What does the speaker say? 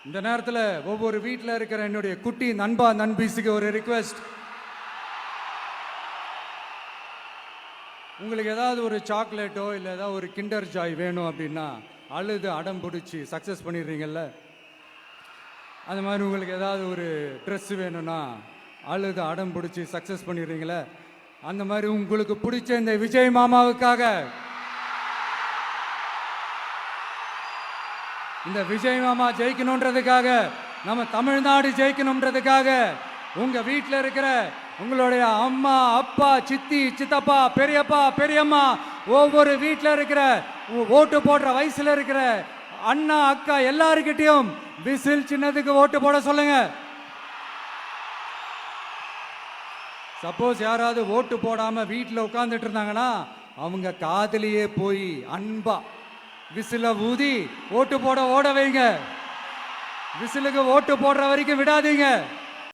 இந்த நேரத்தில் ஒவ்வொரு வீட்டில் இருக்கிற என்னுடைய குட்டி நண்பா நண்பீஸுக்கு ஒரு ரிக்வெஸ்ட். உங்களுக்கு ஏதாவது ஒரு சாக்லேட்டோ இல்லை ஏதாவது ஒரு கிண்டர் ஜாய் வேணும் அப்படின்னா அழுது அடம் பிடிச்சி சக்ஸஸ் பண்ணிடுறீங்கல்ல, அந்த மாதிரி உங்களுக்கு ஏதாவது ஒரு ட்ரெஸ் வேணும்னா அழுது அடம் பிடிச்சி சக்ஸஸ் பண்ணிடுறீங்களே, அந்த மாதிரி உங்களுக்கு பிடிச்ச இந்த விஜய் மாமாவுக்காக, இந்த விஜய் மாமா ஜெயிக்கணுன்றதுக்காக, நம்ம தமிழ்நாடு ஜெயிக்கணுன்றதுக்காக உங்க வீட்டில் இருக்கிற உங்களுடைய அம்மா அப்பா சித்தி சித்தப்பா பெரியப்பா பெரியம்மா ஒவ்வொரு வீட்டில் இருக்கிற ஓட்டு போடுற வயசுல இருக்கிற அண்ணா அக்கா எல்லாருக்கிட்டையும் விசில் சின்னதுக்கு ஓட்டு போட சொல்லுங்க. சப்போஸ் யாராவது ஓட்டு போடாம வீட்டில் உட்கார்ந்துட்டு இருந்தாங்கன்னா அவங்க காதலியே போய் அன்பா விசில ஊதி ஓட்டு போட ஓட வைங்க. விசிலுக்கு ஓட்டு போடுற வரைக்கும் விடாதீங்க.